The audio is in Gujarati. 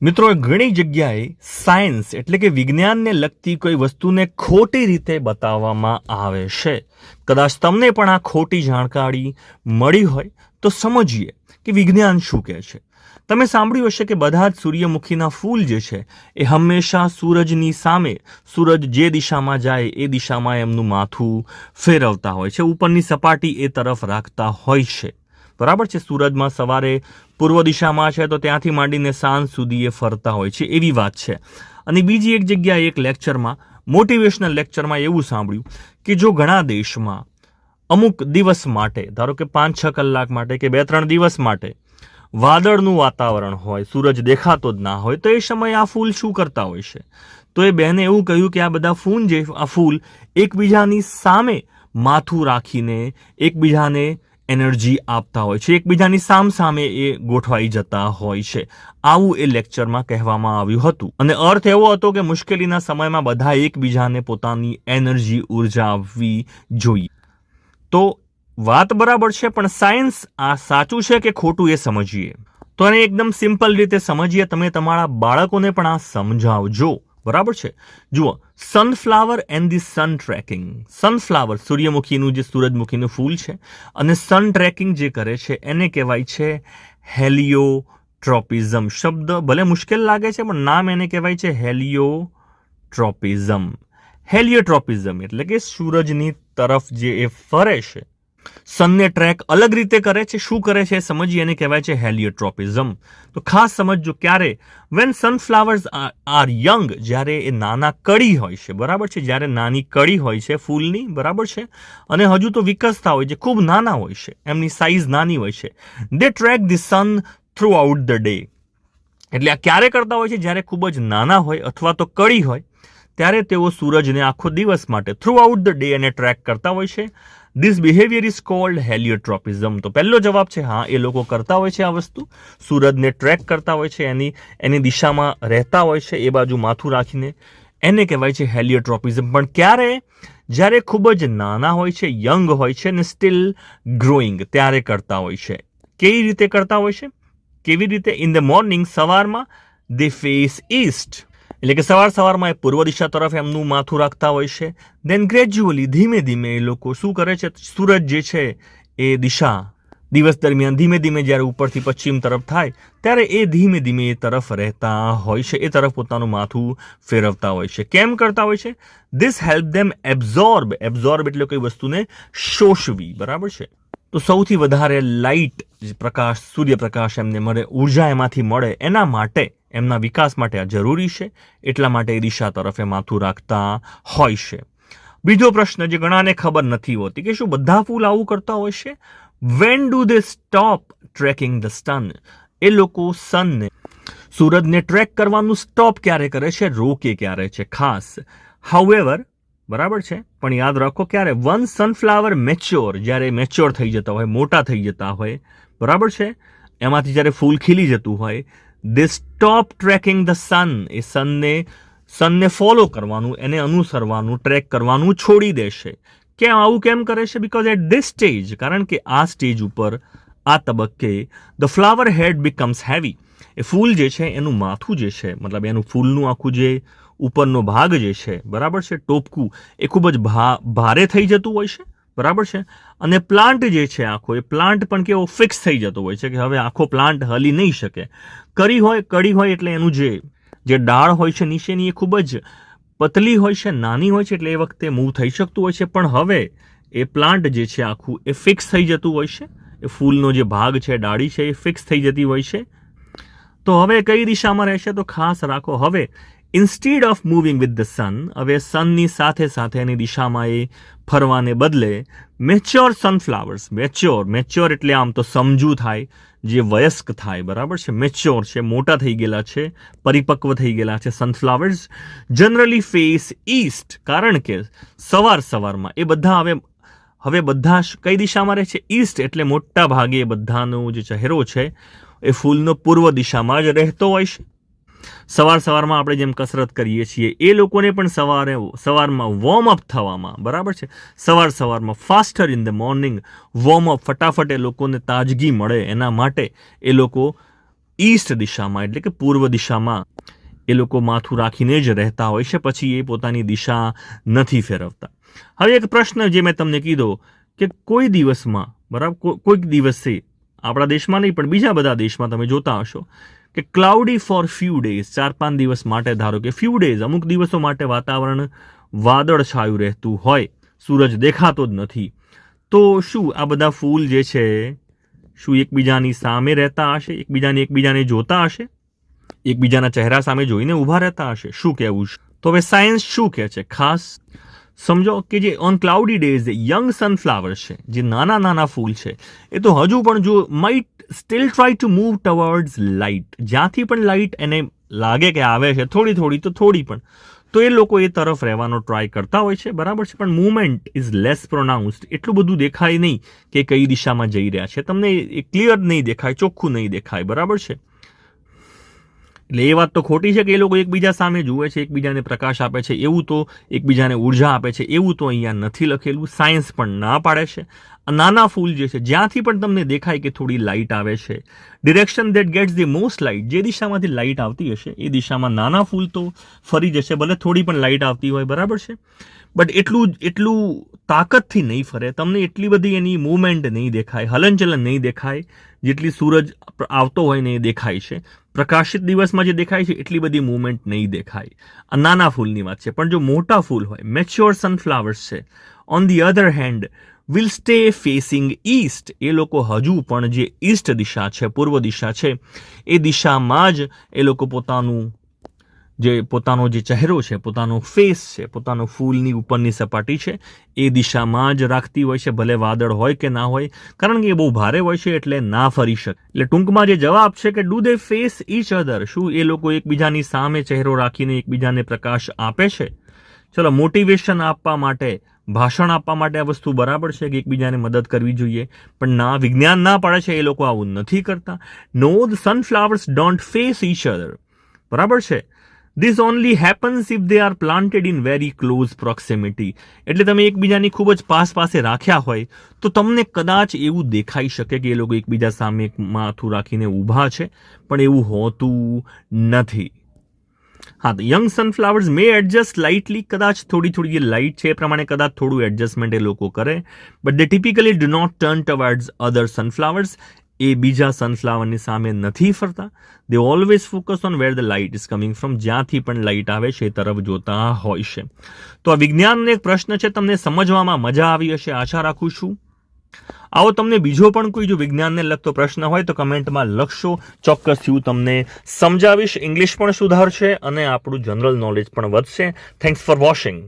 મિત્રો, ઘણી જગ્યાએ સાયન્સ એટલે કે વિજ્ઞાનને લગતી કોઈ વસ્તુને ખોટી રીતે બતાવવામાં આવે છે. કદાચ તમને પણ આ ખોટી જાણકારી મળી હોય તો સમજીએ કે વિજ્ઞાન શું કહે છે. તમે સાંભળ્યું હશે કે બધા જ સૂર્યમુખીના ફૂલ જે છે એ હંમેશા સૂરજની સામે, સૂરજ જે દિશામાં જાય એ દિશામાં એમનું માથું ફેરવતા હોય છે, ઉપરની સપાટી એ તરફ રાખતા હોય છે. બરાબર છે. સૂરજમાં સવારે પૂર્વ દિશામાં છે તો ત્યાંથી માંડીને સાંજ સુધી એ ફરતા હોય છે, એવી વાત છે. અને બીજી એક જગ્યાએ એક લેક્ચરમાં, મોટિવેશનલ લેક્ચરમાં એવું સાંભળ્યું કે જો ઘણા દેશમાં અમુક દિવસ માટે, ધારો કે 5-6 કલાક માટે કે 2-3 દિવસ માટે વાદળનું વાતાવરણ હોય, સૂરજ દેખાતો જ ના હોય, તો એ સમયે આ ફૂલ શું કરતા હોય છે? તો એ બહેને એવું કહ્યું કે આ બધા ફૂલ એકબીજાની સામે માથું રાખીને એકબીજાને એનર્જી આપતા હોય છે, એકબીજાની સામે એ ગોઠવાઈ જતા હોય છે. આવું એ લેક્ચરમાં કહેવામાં આવ્યું હતું. અને અર્થ એવો હતો કે મુશ્કેલીના સમયમાં બધા એકબીજાને પોતાની એનર્જી, ઉર્જા આપવી જોઈએ. તો વાત બરાબર છે, પણ સાયન્સ આ સાચું છે કે ખોટું એ સમજીએ. તો એને એકદમ સિમ્પલ રીતે સમજીએ. તમે તમારા બાળકોને પણ આ સમજાવજો. બરાબર છે. જુઓ, sunflower and the sun tracking. Sunflower સૂર્યમુખીનું જે સૂરજમુખીનું ફૂલ છે, અને સન ટ્રેકિંગ જે કરે છે એને કહેવાય છે હેલિયોટ્રોપિઝમ. શબ્દ ભલે મુશ્કેલ લાગે છે પણ નામ એને કહેવાય છે હેલિયોટ્રોપિઝમ. હેલિયોટ્રોપિઝમ એટલે કે સૂરજની તરફ જે એ ફરે છે, સનને ટ્રેક અલગ રીતે કરે છે. શું કરે છે સમજીએ, એને કહેવાય છે હેલિયોટ્રોપિઝમ. તો ખાસ સમજજો, ક્યારે વેન સનફ્લાવર્સ આર યંગ, જ્યારે એ નાના કળી હોય છે, બરાબર છે, જ્યારે નાની કળી હોય છે ફૂલની, બરાબર છે, અને હજુ તો વિકસતા હોય છે, ખૂબ નાના હોય છે, એમની સાઇઝ નાની હોય છે. They track the sun throughout the day. એટલે આ ક્યારે કરતા હોય છે? જ્યારે ખૂબ જ નાના હોય અથવા તો કળી હોય ત્યારે તેઓ સૂરજને આખો દિવસ માટે થ્રુ આઉટ ધ ડે એને ટ્રેક કરતા હોય છે. This behaviour is called heliotropism. તો પહેલો જવાબ છે હા, એ લોકો કરતા હોય છે આ વસ્તુ, સૂરજને ટ્રેક કરતા હોય છે, એની દિશામાં રહેતા હોય છે, એ બાજુ માથું રાખીને. એને કહેવાય છે હેલિયોટ્રોપિઝમ. પણ ક્યારે? જ્યારે ખૂબ જ નાના હોય છે, યંગ હોય છે ને સ્ટીલ ગ્રોઈંગ, ત્યારે કરતા હોય છે. કેવી રીતે કરતા હોય છે? કેવી રીતે? ઇન ધ મોર્નિંગ, સવારમાં, દે ફેસ ઈસ્ટ, એટલે કે સવારમાં એ પૂર્વ દિશા તરફ એમનું માથું રાખતા હોય છે. દેન ગ્રેજ્યુઅલી, ધીમે ધીમે એ લોકો શું કરે છે? સૂરજ જે છે એ દિશા દિવસ દરમિયાન ધીમે ધીમે જ્યારે ઉપરથી પશ્ચિમ તરફ થાય ત્યારે એ ધીમે ધીમે એ તરફ રહેતા હોય છે, એ તરફ પોતાનું માથું ફેરવતા હોય છે. કેમ કરતા હોય છે? This help them absorb. Absorb એટલે કોઈ વસ્તુને શોષવી, બરાબર છે. તો સૌથી વધારે લાઇટ પ્રકાશ, સૂર્યપ્રકાશ એમને મળે, ઉર્જા એમાંથી મળે, એના માટે, એમના વિકાસ માટે આ જરૂરી છે. એટલા માટે એ દિશા તરફ એ માથું રાખતા હોય છે. બીજો પ્રશ્ન જે ઘણાને ખબર નથી હોતી કે શું બધા ફૂલ આવું કરતા હોય છે? When do they stop tracking the sun? એ લોકો સનને, સૂરજને ટ્રેક કરવાનું સ્ટોપ ક્યારે કરે છે? રોકે ક્યારે છે? ખાસ હાઉએવર, બરાબર છે, પણ યાદ રાખો ક્યારે? વન સનફ્લાવર મેચ્યોર, જ્યારે મેચ્યોર થઈ જતા હોય, મોટા થઈ જતા હોય, બરાબર છે, એમાંથી જ્યારે ફૂલ ખીલી જતું હોય, they stop tracking the sun. એ સનને ફોલો કરવાનું, એને અનુસરવાનું, ટ્રેક કરવાનું છોડી દેશે. કેમ આવું કેમ કરે છે? બિકોઝ એટ ધીસ સ્ટેજ, કારણ કે આ સ્ટેજ ઉપર, આ તબક્કે, the flower head becomes heavy. એ ફૂલ જે છે એનું માથું જે છે, મતલબ એનું ફૂલનું આખું જે ઉપરનો ભાગ જે છે, બરાબર છે, ટોપકું, એ ખૂબ જ ભારે થઈ જતું હોય છે, બરાબર છે. અને પ્લાન્ટ જે છે આખો, એ પ્લાન્ટ પણ કેવો ફિક્સ થઈ જતો હોય છે કે હવે આખો પ્લાન્ટ હલી નહીં શકે. કળી હોય એટલે એનું જે ડાળ હોય છે નીચેની, એ ખૂબ જ પતલી હોય છે, નાની હોય છે, એટલે એ વખતે મૂવ થઈ શકતું હોય છે. પણ હવે એ પ્લાન્ટ જે છે આખું એ ફિક્સ થઈ જતું હોય છે. એ ફૂલનો જે ભાગ છે, ડાળી છે, એ ફિક્સ થઈ જતી હોય છે. તો હવે કઈ દિશામાં રહેશે? તો ખાસ રાખો, હવે instead of moving with the sun, હવે સનની સાથે સાથે એની દિશામાં એ ફરવાને બદલે મેચ્યોર સનફ્લાવર્સ, મેચ્યોર એટલે આમ તો સમજુ થાય, જે વયસ્ક થાય, બરાબર છે, મેચ્યોર છે, મોટા થઈ ગયેલા છે, પરિપક્વ થઈ ગયેલા છે સનફ્લાવર્સ, જનરલી ફેસ ઈસ્ટ. કારણ કે સવારમાં એ બધા હવે બધા કઈ દિશામાં રહે છે? ઈસ્ટ. એટલે મોટા ભાગે એ બધાનો જે ચહેરો છે એ ફૂલનો પૂર્વ દિશામાં જ રહેતો હોય છે. સવારમાં આપણે જેમ કસરત કરીએ છીએ, એ લોકોને પણ સવારમાં વોર્મઅપ થવામાં, બરાબર છે, સવારમાં faster in the morning warm up, ફટાફટ એ લોકોને તાજગી મળે એના માટે એ લોકો ઈસ્ટ દિશામાં એટલે કે પૂર્વ દિશામાં એ લોકો માથું રાખીને જ રહેતા હોય છે, પછી એ પોતાની દિશા નથી ફેરવતા. હવે એક પ્રશ્ન જે મેં તમને કીધો કે કોઈ દિવસમાં, બરાબર, કોઈક દિવસે આપણા દેશમાં નહીં પણ બીજા બધા દેશમાં તમે જોતા હશો કે ક્લાઉડી ફોર ફ્યુ ડેઝ, 4-5 દિવસ માટે, ધારો કે ફ્યુ ડેઝ, અમુક દિવસો માટે વાતાવરણ વાદળ છાયું રહેતું હોય, સૂરજ દેખાતો જ નથી. તો શું આ બધા ફૂલ જે છે શું એકબીજાની સામે રહેતા હશે, એકબીજાને જોતા હશે, એકબીજાના ચહેરા સામે જોઈને ઊભા રહેતા હશે? શું કહેવું છે? તો હવે સાયન્સ શું કહે છે ખાસ સમજો કે જે on cloudy days young sunflower છે, જે નાના નાના ફૂલ છે, એ તો હજુ પણ જો might still try to move towards light, જ્યાંથી પણ લાઇટ એને લાગે કે આવે છે થોડી પણ, તો એ લોકો એ તરફ રહેવાનો ટ્રાય કરતા હોય છે, બરાબર છે. પણ મુવમેન્ટ ઇઝ લેસ પ્રોનાઉન્સ્ડ, એટલું બધું દેખાય નહીં કે કઈ દિશામાં જઈ રહ્યા છે, તમને એ ક્લિયર નહીં દેખાય, ચોખ્ખું નહીં દેખાય, બરાબર છે. એટલે એ વાત તો ખોટી છે કે એ લોકો એકબીજા સામે જુએ છે, એકબીજાને પ્રકાશ આપે છે, એવું તો એકબીજાને ઉર્જા આપે છે, એવું તો અહીંયા નથી લખેલું. સાયન્સ પણ ના પાડે છે. નાના ફૂલ જે છે, જ્યાંથી પણ તમને દેખાય કે થોડી લાઇટ આવે છે, direction that gets the most light, જે દિશામાંથી લાઇટ આવતી હશે એ દિશામાં નાના ફૂલ તો ફરી જશે, ભલે થોડી પણ લાઇટ આવતી હોય, બરાબર છે. બટ એટલું તાકાતથી નહીં ફરે, તમને એટલી બધી એની મૂવમેન્ટ નહીં દેખાય, હલનચલન નહીં દેખાય, જેટલી સૂરજ આવતો હોય ને એ દેખાય છે. પ્રકાશિત દિવસમાં જે દેખાય છે એટલી બધી મૂવમેન્ટ નહીં દેખાય. આ નાના ફૂલની વાત છે. પણ જો મોટા ફૂલ હોય, મેચ્યોર સનફ્લાવર્સ છે, on the other hand will stay facing east, એ લોકો હજુ પણ જે ઈસ્ટ દિશા છે, પૂર્વ દિશા છે, એ દિશામાં જ એ લોકો પોતાનો જે ચહેરો છે, પોતાનો ફેસ છે, પોતાનો ફૂલની ઉપરની સપાટી છે, એ દિશામાં જ રાખતી હોય છે, ભલે વાદળ હોય કે ના હોય, કારણ કે એ બહુ ભારે હોય છે એટલે ના ફરી શકે. એટલે ટૂંકમાં જે જવાબ છે કે ડુ દે ફેસ ઈચ અધર, શું એ લોકો એકબીજાની સામે ચહેરો રાખીને એકબીજાને પ્રકાશ આપે છે? ચલો, મોટિવેશન આપવા માટે, ભાષણ આપવા માટે આ વસ્તુ બરાબર છે કે એકબીજાને મદદ કરવી જોઈએ, પણ ના, વિજ્ઞાન ના પાડે છે એ લોકો આવું નથી કરતા. No, the sunflowers don't face each other, બરાબર છે. This only happens if they are planted in very close proximity. એટલે તમે એકબીજાની ખૂબ જ પાસે રાખ્યા હોય તો તમને કદાચ એવું દેખાઈ શકે કે એ લોકો એકબીજા સામે માથું રાખીને ઊભા છે, પણ એવું હોતું નથી. હા, યંગ સનફ્લાવર્સ મે એડજસ્ટ લાઇટલી, કદાચ થોડી જે લાઇટ છે એ પ્રમાણે કદાચ થોડું એડજસ્ટમેન્ટ એ લોકો કરે, but they typically do not turn towards other sunflowers, એ બીજા સનફ્લાવરની સામે નથી ફરતા. They always focus on where the light is coming from, જ્યાંથી પણ લાઇટ આવે છે એ તરફ જોતા હોય છે. તો આ વિજ્ઞાનનો એક પ્રશ્ન છે, તમને સમજવામાં મજા આવી હશે, આશા રાખું છું. આવો તમને બીજો પણ કોઈ જો વિજ્ઞાનને લગતો પ્રશ્ન હોય તો કમેન્ટમાં લખશો, ચોક્કસથી હું તમને સમજાવીશ. ઇંગ્લિશ પણ સુધારશે અને આપણું જનરલ નોલેજ પણ વધશે. Thanks for watching.